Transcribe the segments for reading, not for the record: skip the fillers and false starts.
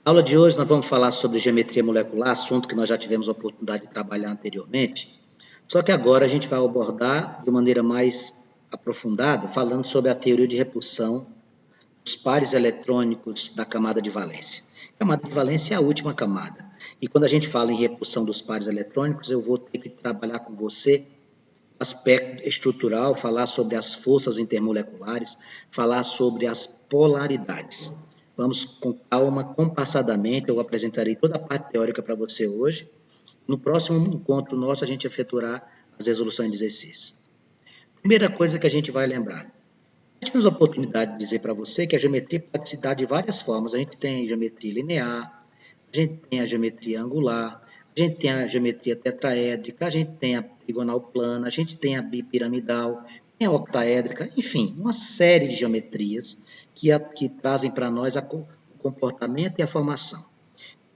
Na aula de hoje nós vamos falar sobre geometria molecular, assunto que nós já tivemos a oportunidade de trabalhar anteriormente, só que agora a gente vai abordar de maneira mais aprofundada, falando sobre a teoria de repulsão dos pares eletrônicos da camada de valência. A camada de valência é a última camada. E quando a gente fala em repulsão dos pares eletrônicos, eu vou ter que trabalhar com você o aspecto estrutural, falar sobre as forças intermoleculares, falar sobre as polaridades. Vamos com calma, compassadamente, eu apresentarei toda a parte teórica para você hoje. No próximo encontro nosso, a gente efetuará as resoluções de exercício. Primeira coisa que a gente vai lembrar. Tivemos a oportunidade de dizer para você que a geometria pode se dar de várias formas. A gente tem geometria linear, a gente tem a geometria angular, a gente tem a geometria tetraédrica, a gente tem a trigonal plana, a gente tem a bipiramidal, tem a octaédrica, enfim, uma série de geometrias que trazem para nós o comportamento e a formação.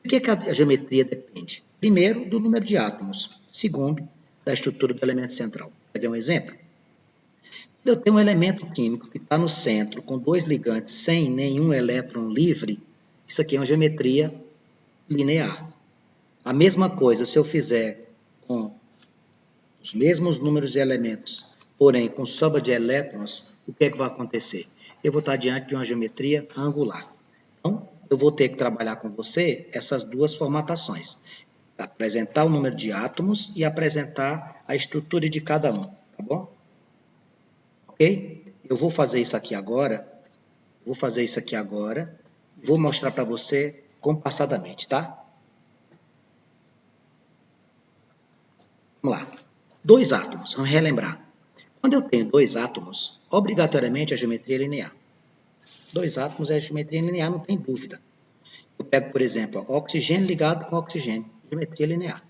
Do que a geometria depende? Primeiro, do número de átomos. Segundo, da estrutura do elemento central. Quer ver um exemplo? Eu tenho um elemento químico que está no centro, com dois ligantes, sem nenhum elétron livre. Isso aqui é uma geometria linear. A mesma coisa se eu fizer com os mesmos números de elementos, porém com sobra de elétrons, o que é que vai acontecer? Eu vou estar diante de uma geometria angular. Então, eu vou ter que trabalhar com você essas duas formatações. Apresentar o número de átomos e apresentar a estrutura de cada um, tá bom? Ok? Eu vou fazer isso aqui agora. Vou mostrar para você compassadamente, tá? Vamos lá. Dois átomos, vamos relembrar. Quando eu tenho dois átomos, obrigatoriamente a geometria é linear. Dois átomos é geometria linear, não tem dúvida. Eu pego, por exemplo, oxigênio ligado com oxigênio, geometria linear.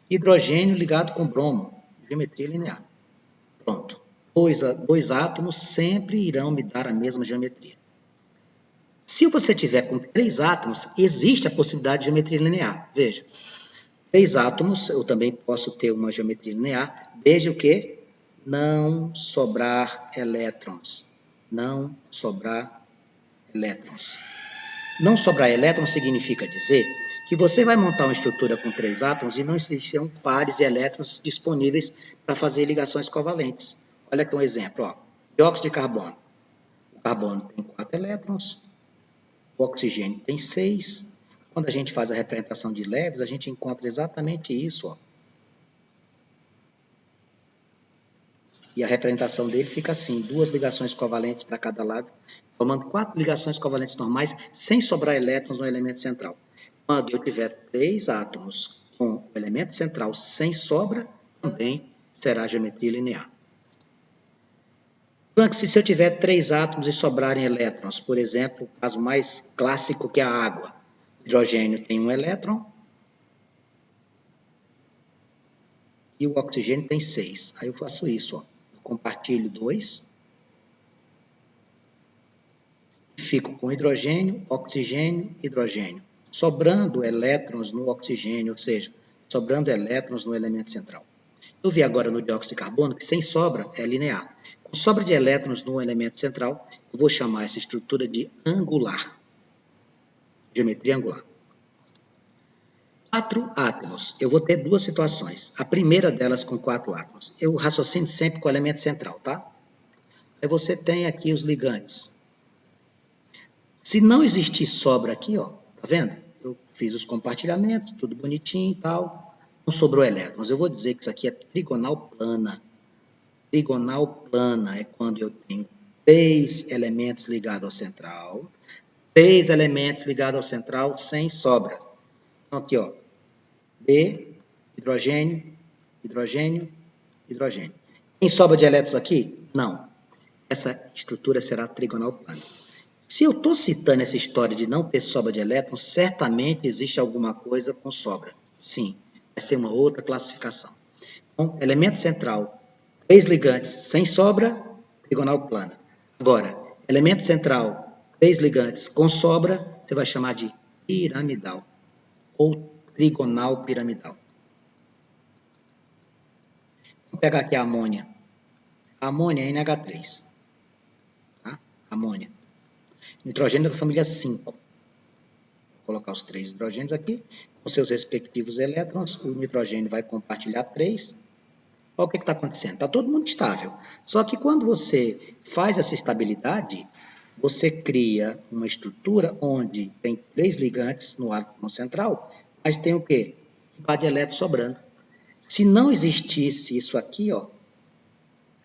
Hidrogênio ligado com bromo, geometria linear. Pronto. Dois átomos sempre irão me dar a mesma geometria. Se você tiver com três átomos, existe a possibilidade de geometria linear. Veja, três átomos, eu também posso ter uma geometria linear, desde o que não sobrar elétrons. Não sobrar elétrons. Não sobrar elétrons significa dizer que você vai montar uma estrutura com três átomos e não existirão pares de elétrons disponíveis para fazer ligações covalentes. Olha aqui um exemplo, ó. Dióxido de carbono. O carbono tem 4 elétrons, o oxigênio tem 6. Quando a gente faz a representação de Lewis, a gente encontra exatamente isso, ó. E a representação dele fica assim, 2 ligações covalentes para cada lado, formando 4 ligações covalentes normais, sem sobrar elétrons no elemento central. Quando eu tiver 3 átomos com o elemento central sem sobra, também será geometria linear. Se eu tiver 3 átomos e sobrarem elétrons, por exemplo, o caso mais clássico que é a água. O hidrogênio tem 1 elétron e o oxigênio tem 6. Aí eu faço isso, ó. Eu compartilho 2. Fico com hidrogênio, oxigênio, hidrogênio. Sobrando elétrons no oxigênio, ou seja, sobrando elétrons no elemento central. Eu vi agora no dióxido de carbono que sem sobra é linear. Com sobra de elétrons no elemento central, eu vou chamar essa estrutura de angular. Geometria angular. 4 átomos. Eu vou ter 2 situações. A primeira delas com 4 átomos. Eu raciocino sempre com o elemento central, tá? Aí você tem aqui os ligantes. Se não existir sobra aqui, ó, tá vendo? Eu fiz os compartilhamentos, tudo bonitinho e tal. Não sobrou elétrons. Eu vou dizer que isso aqui é trigonal plana. Trigonal plana é quando eu tenho 3 elementos ligados ao central, 3 elementos ligados ao central sem sobra. Então, aqui, ó, B, hidrogênio, hidrogênio, hidrogênio. Tem sobra de elétrons aqui? Não. Essa estrutura será trigonal plana. Se eu estou citando essa história de não ter sobra de elétrons, certamente existe alguma coisa com sobra. Sim, vai ser uma outra classificação. Então, elemento central, 3 ligantes sem sobra, trigonal plana. Agora, elemento central, 3 ligantes com sobra, você vai chamar de piramidal ou trigonal piramidal. Vamos pegar aqui a amônia. A amônia é NH3. Tá? Amônia. Nitrogênio é da família 5. Vou colocar os 3 hidrogênios aqui, com seus respectivos elétrons, o nitrogênio vai compartilhar 3. Olha o que está acontecendo, está todo mundo estável. Só que quando você faz essa estabilidade, você cria uma estrutura onde tem 3 ligantes no átomo central, mas tem o quê? Um par de elétrons sobrando. Se não existisse isso aqui, ó,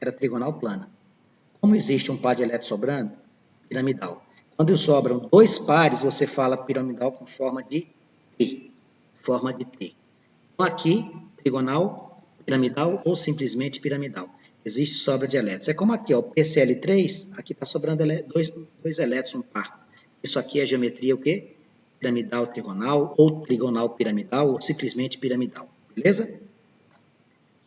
era trigonal plana. Como existe um par de elétrons sobrando? Piramidal. Quando sobram 2 pares, você fala piramidal com forma de T. Forma de T. Então, aqui, trigonal, piramidal ou simplesmente piramidal. Existe sobra de elétrons. É como aqui, ó, PCl3, aqui está sobrando 2 elétrons, um par. Isso aqui é geometria o quê? Piramidal trigonal, ou trigonal piramidal, ou simplesmente piramidal. Beleza?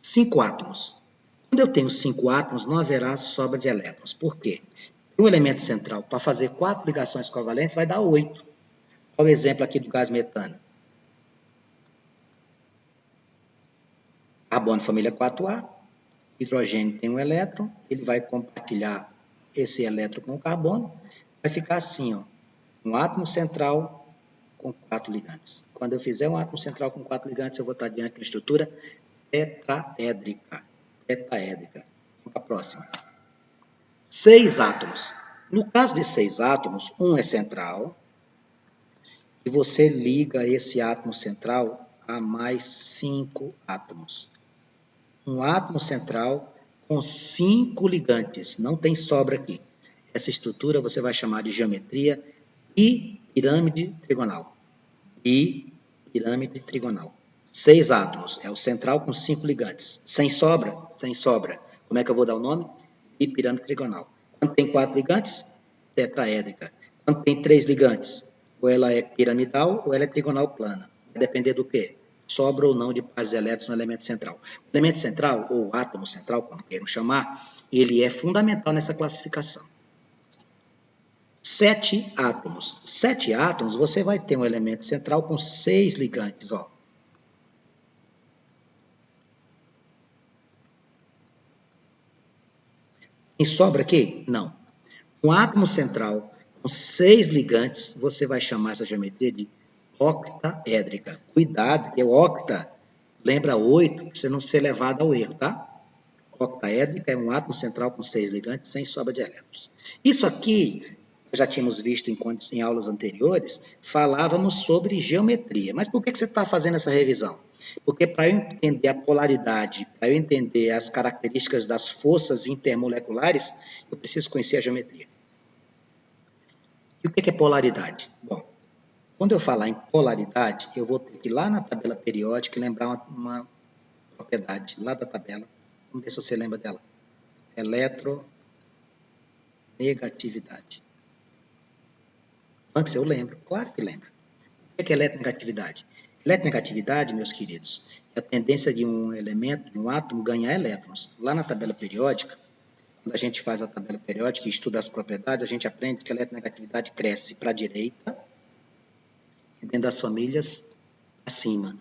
5 átomos. Quando eu tenho 5 átomos, não haverá sobra de elétrons. Por quê? O elemento central, para fazer 4 ligações covalentes, vai dar 8. Olha o exemplo aqui do gás metano. Carbono, família 4A. Hidrogênio tem um elétron, ele vai compartilhar esse elétron com o carbono. Vai ficar assim, ó, um átomo central com 4 ligantes. Quando eu fizer um átomo central com 4 ligantes, eu vou estar diante de uma estrutura tetraédrica. Tetraédrica. Vamos para a próxima. 6 átomos. No caso de 6 átomos, um é central, e você liga esse átomo central a mais 5 átomos. Um átomo central com 5 ligantes, não tem sobra aqui. Essa estrutura você vai chamar de geometria e pirâmide trigonal. E pirâmide trigonal. 6 átomos, é o central com 5 ligantes. Sem sobra? Sem sobra. Como é que eu vou dar o nome? E pirâmide trigonal. Quando tem 4 ligantes, tetraédrica. Quando tem 3 ligantes, ou ela é piramidal ou ela é trigonal plana. Vai depender do quê? Sobra ou não de pares de elétrons no elemento central. O elemento central, ou átomo central, como queiram chamar, ele é fundamental nessa classificação. 7 átomos. 7 átomos, você vai ter um elemento central com 6 ligantes, ó. Tem sobra aqui? Não. Um átomo central com 6 ligantes, você vai chamar essa geometria de octaédrica. Cuidado, que o octa lembra 8, para você não ser levado ao erro, tá? Octaédrica é um átomo central com 6 ligantes, sem sobra de elétrons. Isso aqui, já tínhamos visto em aulas anteriores, falávamos sobre geometria. Mas por que você está fazendo essa revisão? Porque para eu entender a polaridade, para eu entender as características das forças intermoleculares, eu preciso conhecer a geometria. E o que é polaridade? Bom, quando eu falar em polaridade, eu vou ter que ir lá na tabela periódica e lembrar uma propriedade lá da tabela. Vamos ver se você lembra dela. Eletronegatividade. Antes eu lembro, claro que lembro. O que é eletronegatividade? Eletronegatividade, meus queridos, é a tendência de um elemento, de um átomo, ganhar elétrons. Lá na tabela periódica, quando a gente faz a tabela periódica e estuda as propriedades, a gente aprende que a eletronegatividade cresce para a direita e dentro das famílias acima.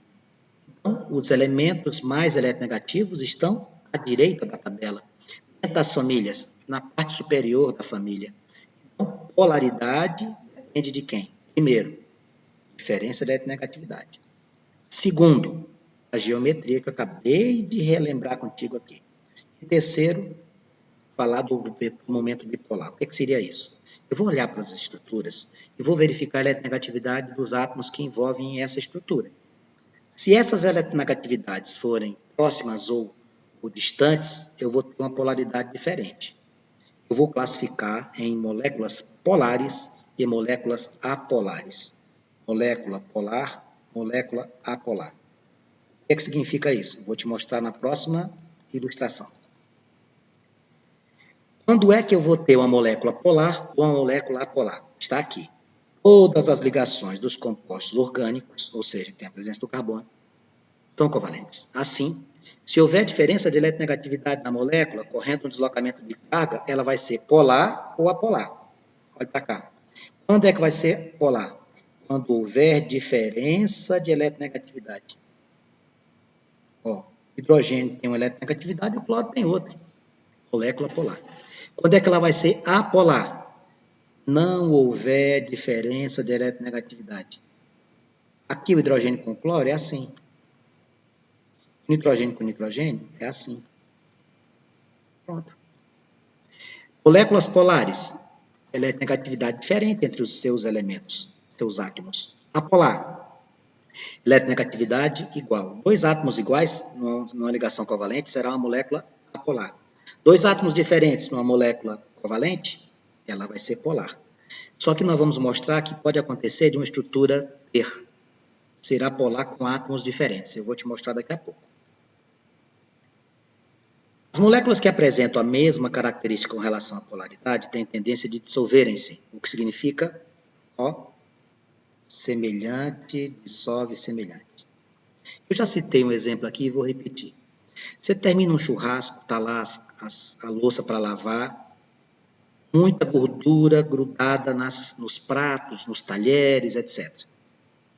Então, os elementos mais eletronegativos estão à direita da tabela. Dentro das famílias, na parte superior da família. Então, polaridade depende de quem? Primeiro, diferença de eletronegatividade. Segundo, a geometria que eu acabei de relembrar contigo aqui. E terceiro, falar do momento bipolar. O que seria isso? Eu vou olhar para as estruturas e vou verificar a eletronegatividade dos átomos que envolvem essa estrutura. Se essas eletronegatividades forem próximas ou distantes, eu vou ter uma polaridade diferente. Eu vou classificar em moléculas polares e moléculas apolares. Molécula polar, molécula apolar. O que significa isso? Vou te mostrar na próxima ilustração. Quando é que eu vou ter uma molécula polar ou uma molécula apolar? Está aqui. Todas as ligações dos compostos orgânicos, ou seja, tem a presença do carbono, são covalentes. Assim, se houver diferença de eletronegatividade na molécula, correndo um deslocamento de carga, ela vai ser polar ou apolar. Olha para cá. Quando é que vai ser polar? Quando houver diferença de eletronegatividade. Ó, hidrogênio tem uma eletronegatividade e o cloro tem outra. Molécula polar. Quando é que ela vai ser apolar? Não houver diferença de eletronegatividade. Aqui o hidrogênio com cloro é assim. Nitrogênio com nitrogênio é assim. Pronto. Moléculas polares. Eletronegatividade diferente entre os seus elementos, seus átomos. Apolar. Eletronegatividade igual. Dois átomos iguais, numa ligação covalente, será uma molécula apolar. Dois átomos diferentes numa molécula covalente, ela vai ser polar. Só que nós vamos mostrar que pode acontecer de uma estrutura ter, ser apolar com átomos diferentes. Eu vou te mostrar daqui a pouco. As moléculas que apresentam a mesma característica com relação à polaridade têm tendência de dissolverem-se, o que significa, semelhante, dissolve semelhante. Eu já citei um exemplo aqui e vou repetir. Você termina um churrasco, está lá a louça para lavar, muita gordura grudada nos pratos, nos talheres, etc.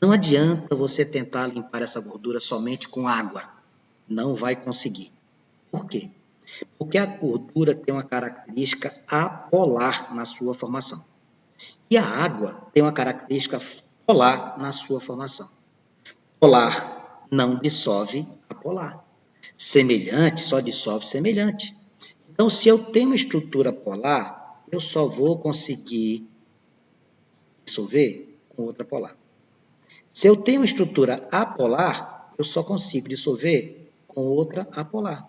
Não adianta você tentar limpar essa gordura somente com água. Não vai conseguir. Por quê? Porque a gordura tem uma característica apolar na sua formação. E a água tem uma característica polar na sua formação. Polar não dissolve apolar. Semelhante só dissolve semelhante. Então, se eu tenho uma estrutura polar, eu só vou conseguir dissolver com outra polar. Se eu tenho uma estrutura apolar, eu só consigo dissolver com outra apolar.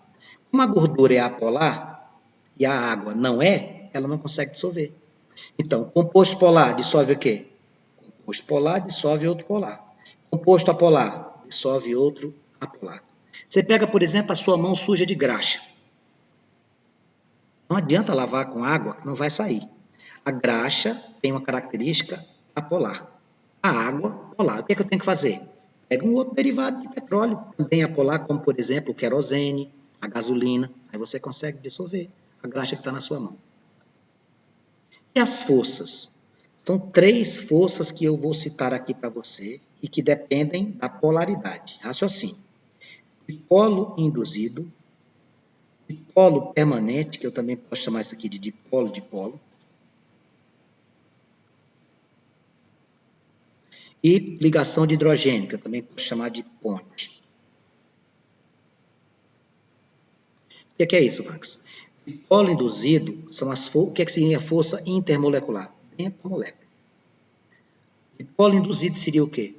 Como a gordura é apolar e a água não é, ela não consegue dissolver. Então, composto polar dissolve o quê? Composto polar dissolve outro polar. Composto apolar dissolve outro apolar. Você pega, por exemplo, a sua mão suja de graxa. Não adianta lavar com água, não vai sair. A graxa tem uma característica apolar. A água, polar. O que é que eu tenho que fazer? Pega um outro derivado de petróleo, também apolar, como, por exemplo, o querosene, a gasolina. Aí você consegue dissolver a graxa que está na sua mão. E as forças? São 3 forças que eu vou citar aqui para você e que dependem da polaridade. Raciocínio. Dipolo induzido, dipolo permanente, que eu também posso chamar isso aqui de dipolo-dipolo, e ligação de hidrogênio, que eu também posso chamar de ponte. O que é isso, Max? Dipolo induzido são as forças. O que seria a força intermolecular? Dentro da molécula. Dipolo induzido seria o quê?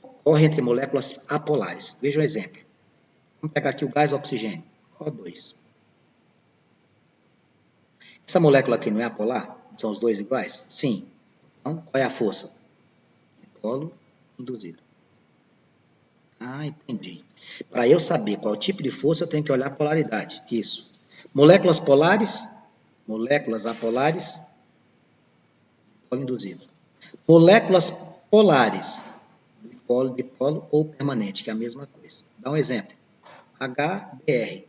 Ocorre entre moléculas apolares. Veja um exemplo. Vamos pegar aqui o gás oxigênio, O2. Essa molécula aqui não é apolar? São os dois iguais? Sim. Então, qual é a força? Dipolo induzido. Ah, entendi. Para eu saber qual tipo de força, eu tenho que olhar a polaridade. Isso. Moléculas polares, moléculas apolares, dipolo induzido. Moléculas polares, dipolo, dipolo ou permanente, que é a mesma coisa. Dá um exemplo. HBr,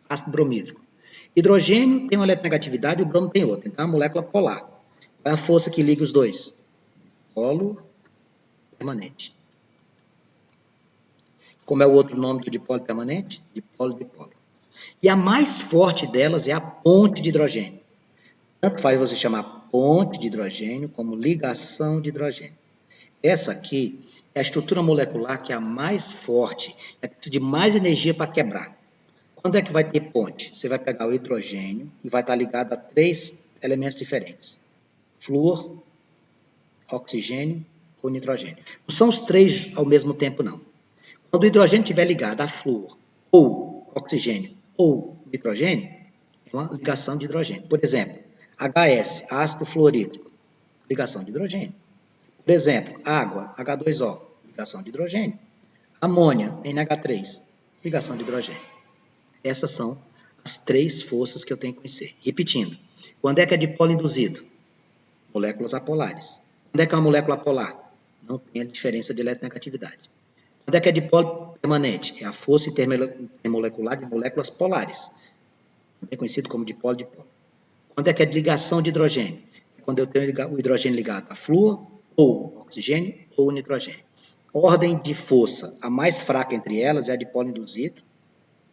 ácido bromídrico. Hidrogênio tem uma eletronegatividade, o bromo tem outra. Então, é uma molécula polar. Qual é a força que liga os dois? Dipolo permanente. Como é o outro nome do dipolo permanente? Dipolo-dipolo. E a mais forte delas é a ponte de hidrogênio. Tanto faz você chamar ponte de hidrogênio como ligação de hidrogênio. Essa aqui é a estrutura molecular que é a mais forte, é que precisa de mais energia para quebrar. Quando é que vai ter ponte? Você vai pegar o hidrogênio e vai estar ligado a 3 elementos diferentes. Flúor, oxigênio ou nitrogênio. Não são os 3 ao mesmo tempo, não. Quando o hidrogênio estiver ligado a flúor, ou oxigênio, ou nitrogênio, é uma ligação de hidrogênio. Por exemplo, HS, ácido fluorídrico, ligação de hidrogênio. Por exemplo, água, H2O, ligação de hidrogênio. Amônia, NH3, ligação de hidrogênio. Essas são as 3 forças que eu tenho que conhecer. Repetindo, quando é que é dipolo induzido? Moléculas apolares. Quando é que é uma molécula polar? Não tem a diferença de eletronegatividade. Quando é que é dipolo permanente? É a força intermolecular de moléculas polares. É conhecido como dipolo-dipolo. Quando é que é de ligação de hidrogênio? É quando eu tenho o hidrogênio ligado a flúor, ou oxigênio, ou nitrogênio. Ordem de força, a mais fraca entre elas é a dipolo induzido,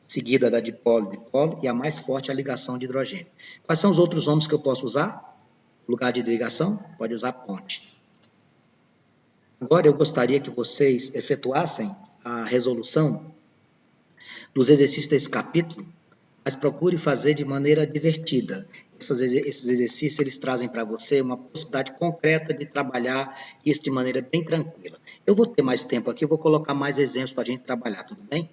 seguida da dipolo-dipolo, e a mais forte é a ligação de hidrogênio. Quais são os outros nomes que eu posso usar? No lugar de ligação, pode usar ponte. Agora eu gostaria que vocês efetuassem a resolução dos exercícios desse capítulo, mas procure fazer de maneira divertida. Esses exercícios, eles trazem para você uma possibilidade concreta de trabalhar isso de maneira bem tranquila. Eu vou ter mais tempo aqui, eu vou colocar mais exemplos para a gente trabalhar, tudo bem?